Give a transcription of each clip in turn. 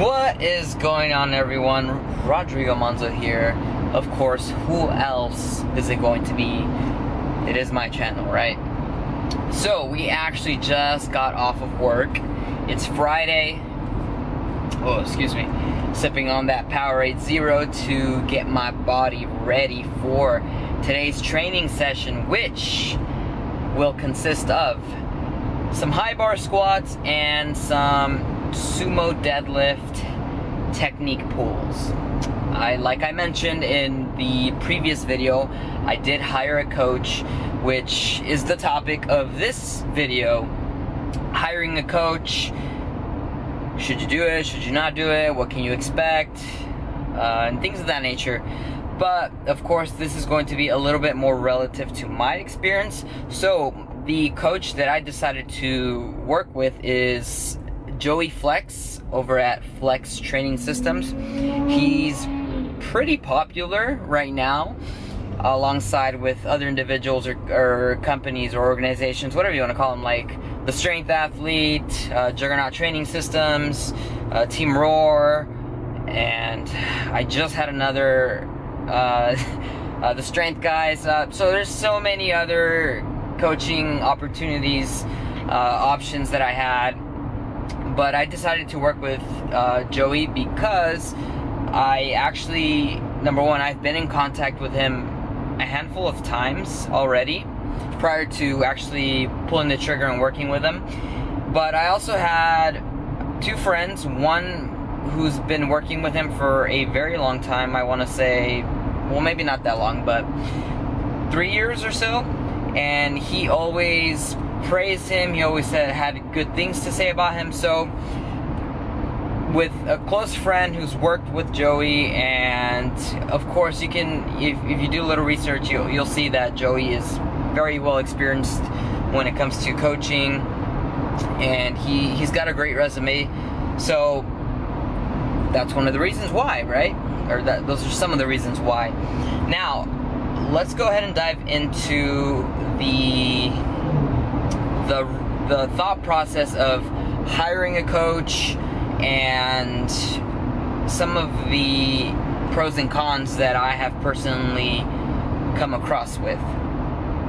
What is going on, everyone? Rodrigo Manzo here. Of course, who else is it going to be? It is my channel, right? So we actually just got off of work. It's Friday. Oh, excuse me. Sipping on that Powerade Zero to get my body ready for today's training session, which will consist of some high bar squats and some sumo deadlift technique pulls. Like I mentioned in the previous video, I did hire a coach, which is the topic of this video. Hiring a coach. Should you do it? Should you not do it? What can you expect? And things of that nature. But of course, this is going to be a little bit more relative to my experience. So the coach that I decided to work with is Joey Flex over at Flex Training Systems. He's pretty popular right now, alongside with other individuals or companies or organizations, whatever you want to call them, like the Strength Athlete, Juggernaut Training Systems, Team Roar, and I just had another, the Strength guys. So there's so many other coaching opportunities, options that I had. But I decided to work with Joey because I actually, number one, I've been in contact with him a handful of times already prior to actually pulling the trigger and working with him. But I also had two friends, one who's been working with him for a very long time. I want to say, well, maybe not that long, but 3 years or so. And he always praised him. He always had good things to say about him. So with a close friend who's worked with Joey, and of course you can, if you do a little research, you'll see that Joey is very well experienced when it comes to coaching, and he's got a great resume. So that's one of the reasons why, right? Or those are some of the reasons why. Now let's go ahead and dive into the thought process of hiring a coach and some of the pros and cons that I have personally come across with.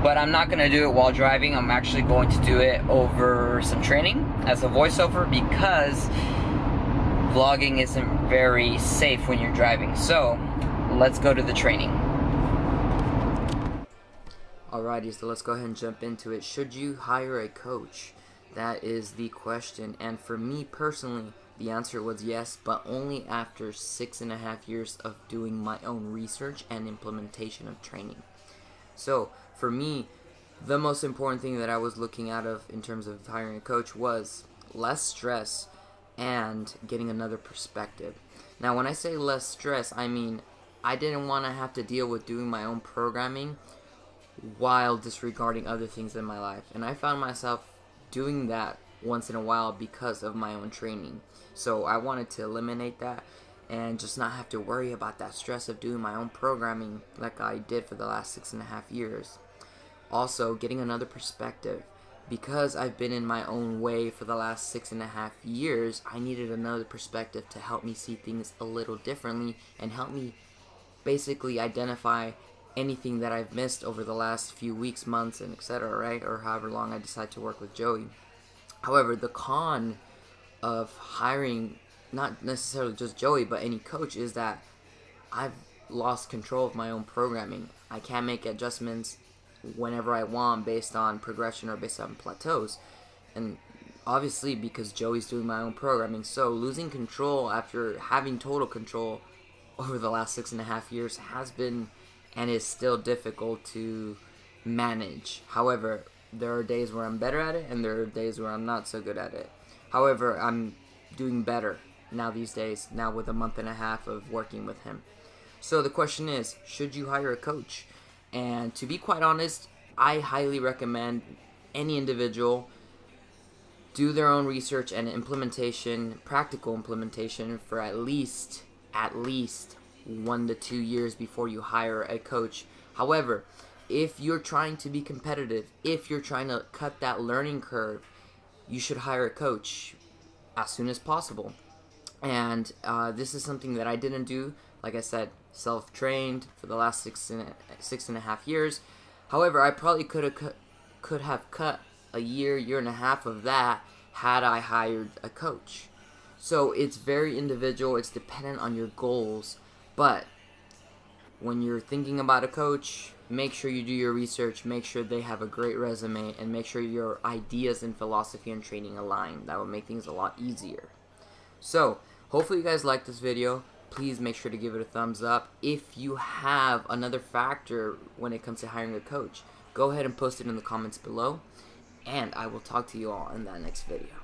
But I'm not going to do it while driving. I'm actually going to do it over some training as a voiceover, because vlogging isn't very safe when you're driving. So let's go to the training. Alrighty, so let's go ahead and jump into it. Should you hire a coach? That is the question. And for me personally, the answer was yes, but only after 6.5 years of doing my own research and implementation of training. So for me, the most important thing that I was looking out of in terms of hiring a coach was less stress and getting another perspective. Now, when I say less stress, I mean I didn't want to have to deal with doing my own programming while disregarding other things in my life. And I found myself doing that once in a while because of my own training. So I wanted to eliminate that and just not have to worry about that stress of doing my own programming like I did for the last 6.5 years. Also, getting another perspective. Because I've been in my own way for the last 6.5 years, I needed another perspective to help me see things a little differently and help me basically identify anything that I've missed over the last few weeks, months, and etc., right? Or however long I decide to work with Joey. However, the con of hiring not necessarily just Joey, but any coach, is that I've lost control of my own programming. I can't make adjustments whenever I want based on progression or based on plateaus. And obviously because Joey's doing my own programming, so losing control after having total control over the last 6.5 years has been and is still difficult to manage. However, there are days where I'm better at it and there are days where I'm not so good at it. However, I'm doing better now these days, now with a month and a half of working with him. So the question is, should you hire a coach? And to be quite honest, I highly recommend any individual do their own research and implementation, practical implementation, for at least 1 to 2 years before you hire a coach. However, if you're trying to be competitive, if you're trying to cut that learning curve, you should hire a coach as soon as possible. And this is something that I didn't do. Like I said, self-trained for the last six and a half years. However, I probably could have cut a year and a half of that had I hired a coach. So it's very individual. It's dependent on your goals. But when you're thinking about a coach, make sure you do your research. Make sure they have a great resume, and make sure your ideas and philosophy and training align. That will make things a lot easier. So hopefully you guys liked this video. Please make sure to give it a thumbs up. If you have another factor when it comes to hiring a coach, go ahead and post it in the comments below, and I will talk to you all in that next video.